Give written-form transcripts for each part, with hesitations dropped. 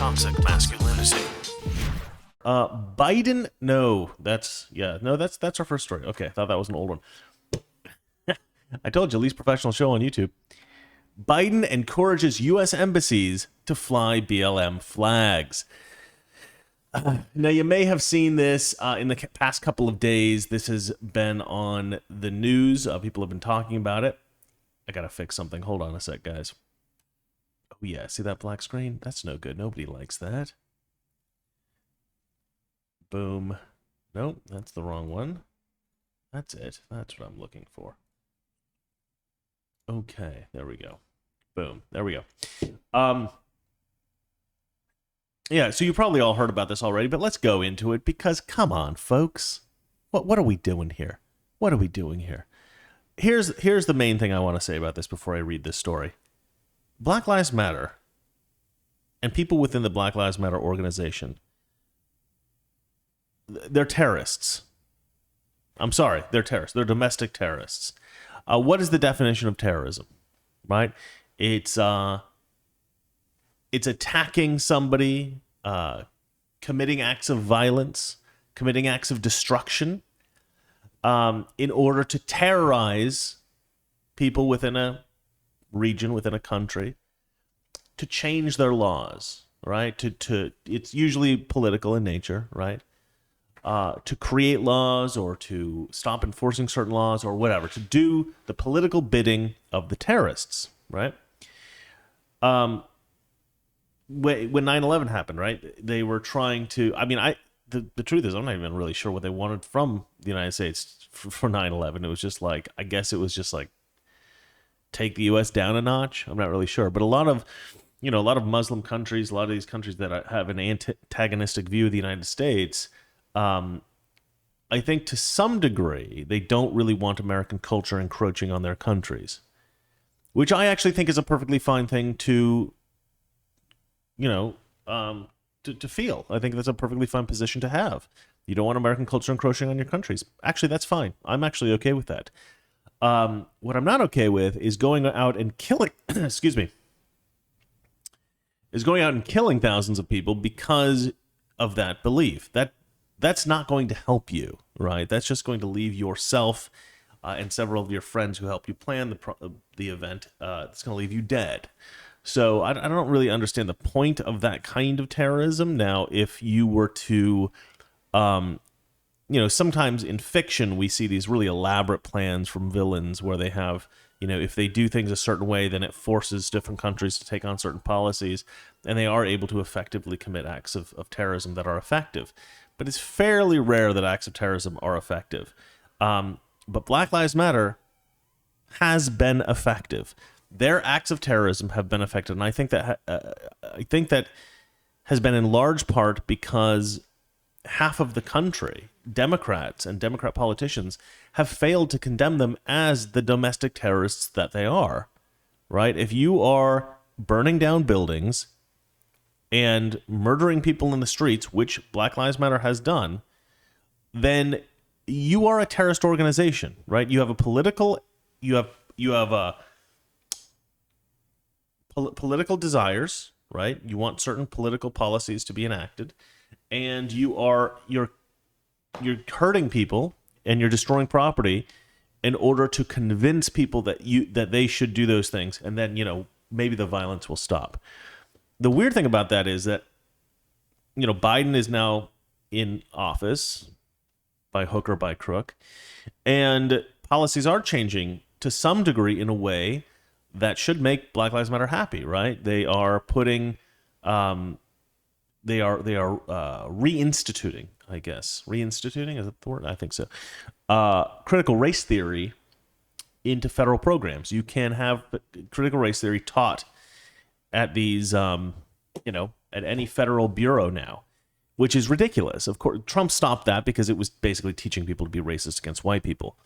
toxic masculinity. Biden, that's our first story. Okay, I thought that was an old one. I told you, least professional show on YouTube. Biden encourages U.S. embassies to fly BLM flags. Now, you may have seen this in the past couple of days. This has been on the news. People have been talking about it. I gotta fix something. Hold on a sec, guys. Oh, yeah. See that black screen? That's no good. Nobody likes that. Boom. Nope, that's the wrong one. That's it. That's what I'm looking for. Okay, there we go. Boom. There we go. Yeah, so you probably all heard about this already, but let's go into it because, come on, folks. What are we doing here? What are we doing here? Here's the main thing I want to say about this before I read this story. Black Lives Matter and people within the Black Lives Matter organization, they're terrorists. I'm sorry, they're terrorists. They're domestic terrorists. What is the definition of terrorism? Right? It's attacking somebody, committing acts of violence, committing acts of destruction, in order to terrorize people within a region, within a country, to change their laws, right? It's usually political in nature, right? To create laws or to stop enforcing certain laws or whatever, to do the political bidding of the terrorists, right? When 9/11 happened, right? They were trying to, the truth is, I'm not even really sure what they wanted from the United States for 9/11. It was just like, I guess it was just like, take the U.S. down a notch. I'm not really sure. But a lot of Muslim countries, a lot of these countries that have an antagonistic view of the United States, I think to some degree, they don't really want American culture encroaching on their countries, which I actually think is a perfectly fine thing to feel. I think that's a perfectly fine position to have. You don't want American culture encroaching on your countries. Actually, that's fine. I'm actually okay with that. What I'm not okay with is going out and killing, excuse me, is going out and killing thousands of people because of that belief. That's not going to help you, right? That's just going to leave yourself and several of your friends who helped you plan the event, it's going to leave you dead. So I don't really understand the point of that kind of terrorism. Now, if you were to, sometimes in fiction, we see these really elaborate plans from villains where they have, if they do things a certain way, then it forces different countries to take on certain policies, and they are able to effectively commit acts of terrorism that are effective. But it's fairly rare that acts of terrorism are effective. But Black Lives Matter has been effective. Their acts of terrorism have been effective, and I think that has been in large part because half of the country, Democrats and Democrat politicians, have failed to condemn them as the domestic terrorists that they are. Right? If you are burning down buildings and murdering people in the streets, which Black Lives Matter has done, then you are a terrorist organization, right? You have a political desires, right? You want certain political policies to be enacted, and you're hurting people and you're destroying property in order to convince people that they should do those things, and then maybe the violence will stop. The weird thing about that is that Biden is now in office by hook or by crook, and policies are changing to some degree in a way that should make Black Lives Matter happy, right? They are putting, they are reinstituting, I guess. Reinstituting, is that the word? I think so. Critical race theory into federal programs. You can have critical race theory taught at these, at any federal bureau now, which is ridiculous. Of course, Trump stopped that because it was basically teaching people to be racist against white people.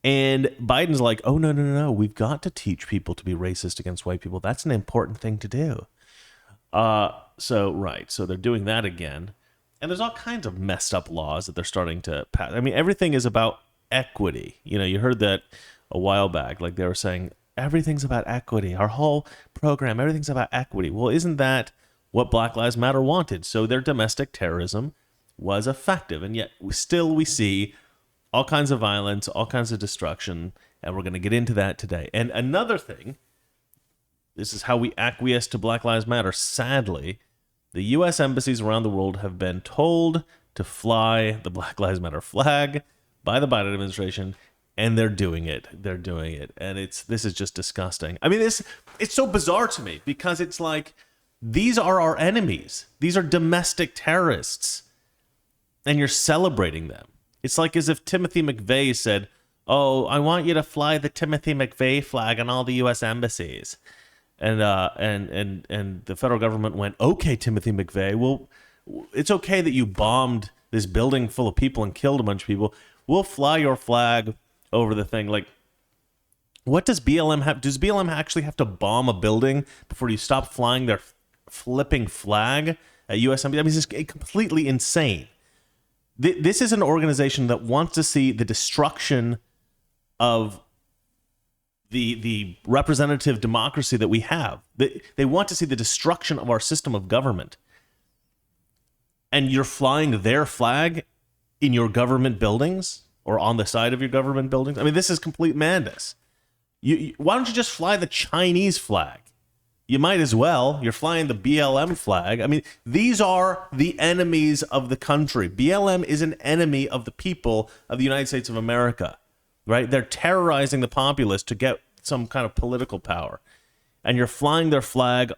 And Biden's like, oh, no. We've got to teach people to be racist against white people. That's an important thing to do. So they're doing that again. And there's all kinds of messed up laws that they're starting to pass. I mean, everything is about equity. You heard that a while back. Like they were saying, everything's about equity. Our whole program, everything's about equity. Well, isn't that what Black Lives Matter wanted. So their domestic terrorism was effective. And yet still we see all kinds of violence, all kinds of destruction. And we're going to get into that today. And another thing, this is how we acquiesce to Black Lives Matter. Sadly, the U.S. embassies around the world have been told to fly the Black Lives Matter flag by the Biden administration, and they're doing it. They're doing it. And this is just disgusting. I mean, it's so bizarre to me because it's like, these are our enemies. These are domestic terrorists. And you're celebrating them. It's like as if Timothy McVeigh said, "Oh, I want you to fly the Timothy McVeigh flag on all the U.S. embassies." And the federal government went, "Okay, Timothy McVeigh, well, it's okay that you bombed this building full of people and killed a bunch of people. We'll fly your flag over the thing." Like, what does BLM have? Does BLM actually have to bomb a building before you stop flying their flipping flag at U.S. embassy? I mean, it's just completely insane. This is an organization that wants to see the destruction of the representative democracy that we have. They want to see the destruction of our system of government. And you're flying their flag in your government buildings or on the side of your government buildings. I mean, this is complete madness. Why don't you just fly the Chinese flag? You might as well. You're flying the BLM flag. I mean, these are the enemies of the country. BLM is an enemy of the people of the United States of America, right? They're terrorizing the populace to get some kind of political power. And you're flying their flag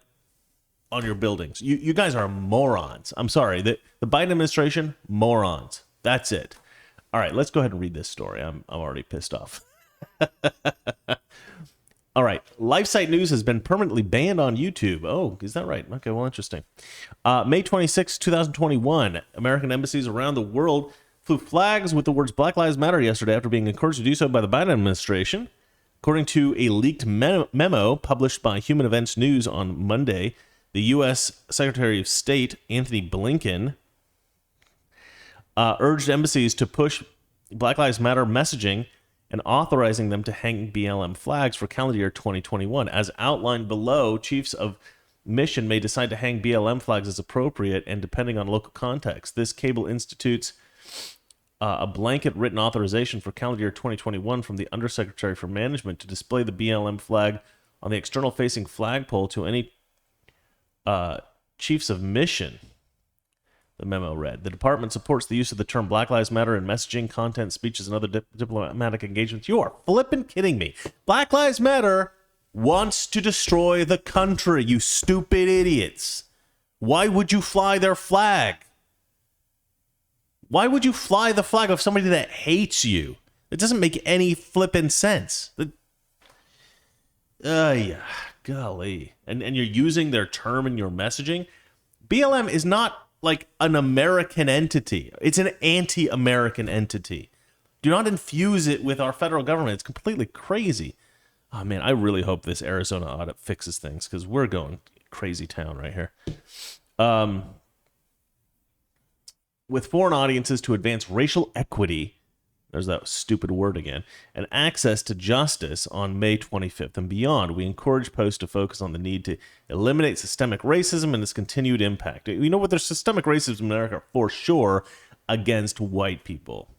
on your buildings. You guys are morons. I'm sorry. The Biden administration, morons. That's it. All right, let's go ahead and read this story. I'm already pissed off. All right. LifeSite News has been permanently banned on YouTube. Oh, is that right? Okay, well, interesting. May 26, 2021, American embassies around the world flew flags with the words Black Lives Matter yesterday after being encouraged to do so by the Biden administration. According to a leaked memo published by Human Events News on Monday, the U.S. Secretary of State, Anthony Blinken, urged embassies to push Black Lives Matter messaging and authorizing them to hang BLM flags for calendar year 2021. As outlined below, chiefs of mission may decide to hang BLM flags as appropriate and depending on local context. This cable institutes a blanket written authorization for calendar year 2021 from the Undersecretary for Management to display the BLM flag on the external-facing flagpole to any chiefs of mission. The memo read, the department supports the use of the term Black Lives Matter in messaging, content, speeches, and other diplomatic engagements. You are flipping kidding me. Black Lives Matter wants to destroy the country, you stupid idiots. Why would you fly their flag? Why would you fly the flag of somebody that hates you? It doesn't make any flipping sense. Yeah, golly. And you're using their term in your messaging? BLM is not like an American entity. It's an anti-American entity. Do not infuse it with our federal government. It's completely crazy. Oh, man, I really hope this Arizona audit fixes things because we're going crazy town right here. With foreign audiences to advance racial equity, there's that stupid word again, and access to justice on May 25th and beyond, we encourage posts to focus on the need to eliminate systemic racism and its continued impact. You know what? There's systemic racism in America for sure against white people.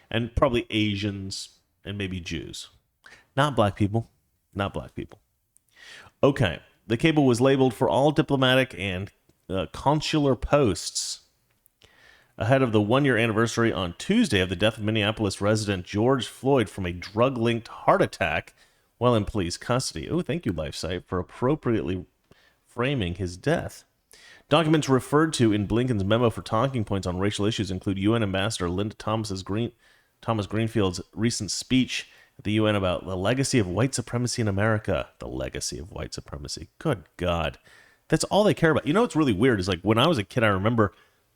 And probably Asians and maybe Jews. Not black people. Not black people. Okay. The cable was labeled for all diplomatic and consular posts ahead of the one-year anniversary on Tuesday of the death of Minneapolis resident George Floyd from a drug-linked heart attack while in police custody. Oh, thank you, LifeSite, for appropriately framing his death. Documents referred to in Blinken's memo for talking points on racial issues include UN Ambassador Linda Thomas Greenfield's recent speech at the UN about the legacy of white supremacy in America. The legacy of white supremacy. Good God. That's all they care about. You know what's really weird is like when I was a kid, I remember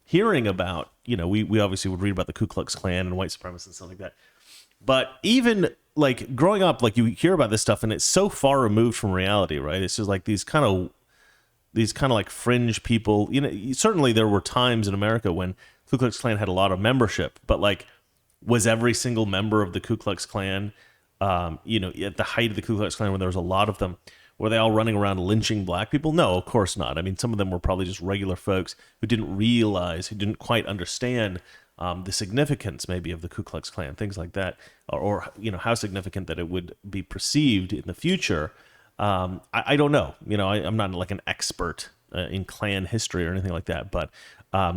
hearing about, you know, we obviously would read about the Ku Klux Klan and white supremacists and stuff like that. But even like growing up, like you hear about this stuff and it's so far removed from reality, right? It's just like these kind of like fringe people. You know, certainly there were times in America when Ku Klux Klan had a lot of membership, but like was every single member of the Ku Klux Klan, you know, at the height of the Ku Klux Klan when there was a lot of them, Were they all running around lynching black people? No, of course not. I mean, some of them were probably just regular folks who didn't realize, who didn't quite understand the significance maybe of the Ku Klux Klan, things like that, or how significant that it would be perceived in the future. I don't know. I'm not like an expert in Klan history or anything like that, but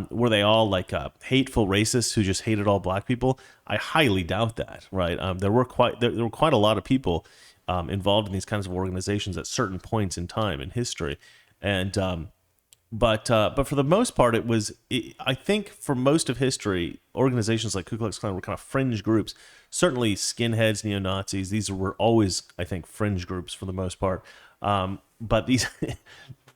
were they all like hateful racists who just hated all black people? I highly doubt that. Right? There were quite a lot of people involved in these kinds of organizations at certain points in time in history, and but for the most part, I think for most of history, organizations like Ku Klux Klan were kind of fringe groups. Certainly, skinheads, neo-Nazis, these were always, I think, fringe groups for the most part. But these,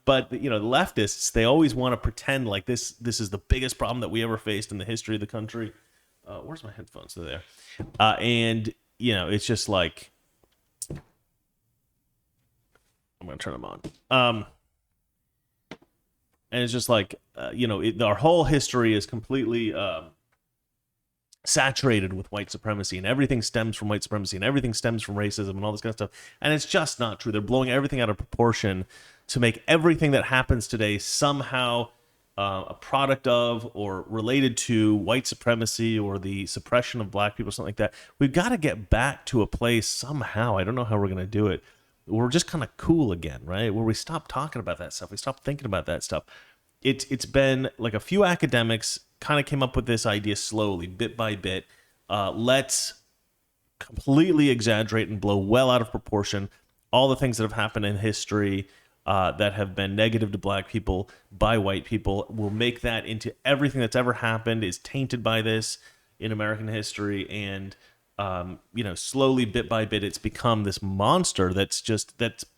but the leftists, they always want to pretend like this is the biggest problem that we ever faced in the history of the country. Where's my headphones? They're there. And it's just like, I'm gonna turn them on. And it's just like, our whole history is completely saturated with white supremacy, and everything stems from white supremacy, and everything stems from racism and all this kind of stuff. And it's just not true. They're blowing everything out of proportion to make everything that happens today somehow a product of or related to white supremacy or the suppression of black people, something like that. We've got to get back to a place somehow. I don't know how we're going to do it. We're just kind of cool again, right? Where we stop talking about that stuff. We stop thinking about that stuff. It's been like a few academics kind of came up with this idea slowly, bit by bit. Let's completely exaggerate and blow well out of proportion all the things that have happened in history that have been negative to black people by white people. We'll make that into everything that's ever happened is tainted by this in American history, and slowly, bit by bit, it's become this monster that's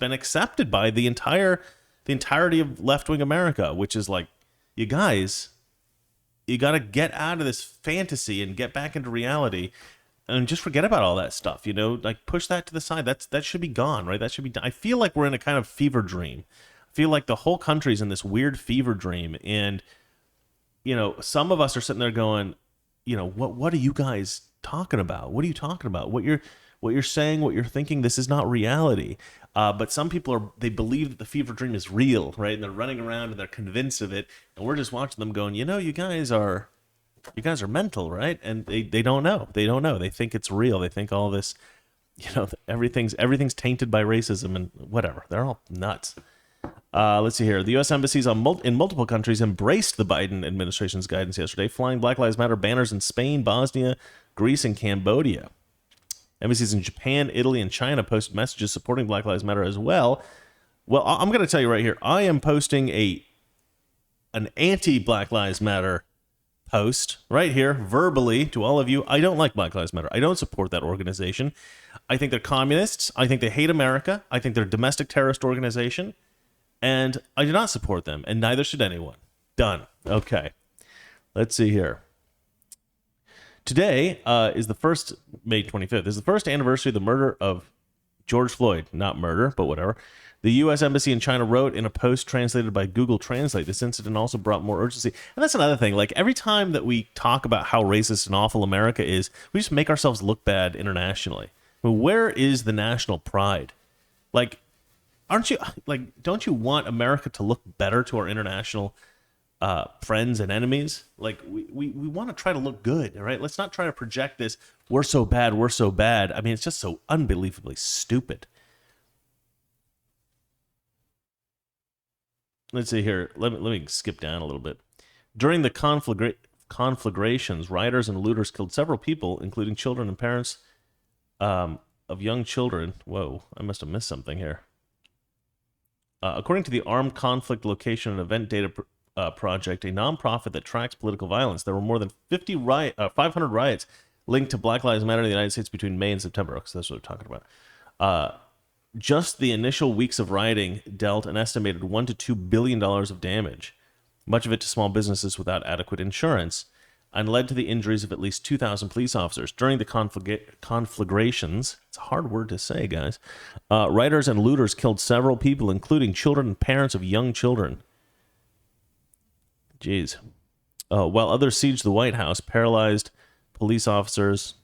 been accepted by the entirety of left-wing America, which is like, you guys, you got to get out of this fantasy and get back into reality, and just forget about all that stuff. Like push that to the side. That should be gone, right? That should be done. I feel like we're in a kind of fever dream. I feel like the whole country's in this weird fever dream, and some of us are sitting there going, what are you guys talking about? What are you talking about? What you're saying, what you're thinking, this is not reality. But some people they believe that the fever dream is real, right? And they're running around and they're convinced of it. And we're just watching them going, you guys are mental, right? And they don't know. They don't know. They think it's real. They think all this, everything's tainted by racism and whatever. They're all nuts. Let's see here. The U.S. embassies in multiple countries embraced the Biden administration's guidance yesterday, flying Black Lives Matter banners in Spain, Bosnia, Greece, and Cambodia. Embassies in Japan, Italy, and China posted messages supporting Black Lives Matter as well. Well, I'm going to tell you right here, I am posting an anti-Black Lives Matter post right here, verbally, to all of you. I don't like Black Lives Matter. I don't support that organization. I think they're communists. I think they hate America. I think they're a domestic terrorist organization. And I do not support them, and neither should anyone. Done. Okay. Let's see here. Today is the first, May 25th, is the first anniversary of the murder of George Floyd. Not murder, but whatever. The U.S. Embassy in China wrote in a post translated by Google Translate, this incident also brought more urgency. And that's another thing. Like, every time that we talk about how racist and awful America is, we just make ourselves look bad internationally. I mean, where is the national pride? Like, don't you want America to look better to our international friends and enemies? Like, we want to try to look good, all right? Let's not try to project this, we're so bad. I mean, it's just so unbelievably stupid. Let's see here. Let me skip down a little bit. During the conflagrations, rioters and looters killed several people, including children and parents of young children. Whoa, I must have missed something here. According to the Armed Conflict Location and Event Data Project, a nonprofit that tracks political violence, there were more than 500 riots linked to Black Lives Matter in the United States between May and September. Because that's what they're talking about. Just the initial weeks of rioting dealt an estimated $1 to $2 billion of damage, much of it to small businesses without adequate insurance, and led to the injuries of at least 2,000 police officers. During the conflagrations, it's a hard word to say, guys, rioters and looters killed several people, including children and parents of young children. Jeez. While others sieged the White House, paralyzed police officers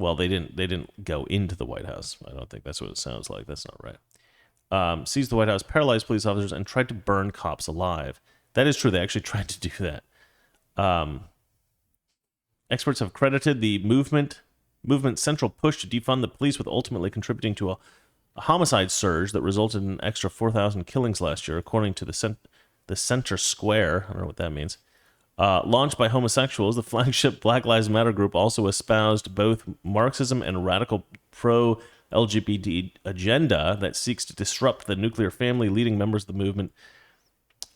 Well, they didn't go into the White House. I don't think that's what it sounds like. That's not right. Seized the White House, paralyzed police officers, and tried to burn cops alive. That is true. They actually tried to do that. Experts have credited the movement's central push to defund the police with ultimately contributing to a homicide surge that resulted in an extra 4,000 killings last year, according to the Center Square. I don't know what that means. Launched by homosexuals, the flagship Black Lives Matter group also espoused both Marxism and radical pro-LGBT agenda that seeks to disrupt the nuclear family. Leading members of the movement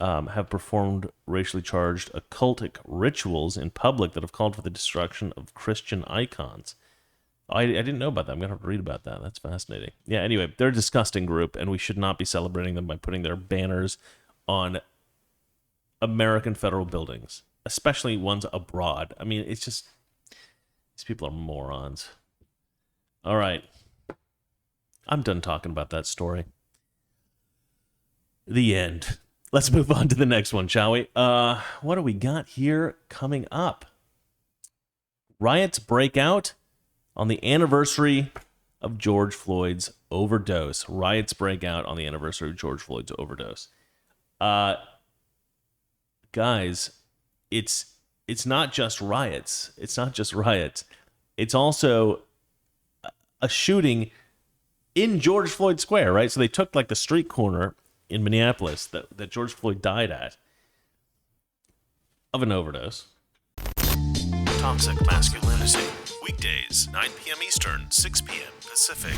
have performed racially charged occultic rituals in public that have called for the destruction of Christian icons. I didn't know about that. I'm going to have to read about that. That's fascinating. Yeah, anyway, they're a disgusting group, and we should not be celebrating them by putting their banners on American federal buildings, especially ones abroad. I mean, it's just, these people are morons. All right. I'm done talking about that story. The end. Let's move on to the next one, shall we? What do we got here coming up? Riots break out on the anniversary of George Floyd's overdose. Riots break out on the anniversary of George Floyd's overdose. Guys, it's not just riots. It's not just riots. It's also a shooting in George Floyd Square, right? So they took like the street corner in Minneapolis that George Floyd died at of an overdose. Toxic Masculinity. Weekdays, 9 p.m. Eastern, 6 p.m. Pacific.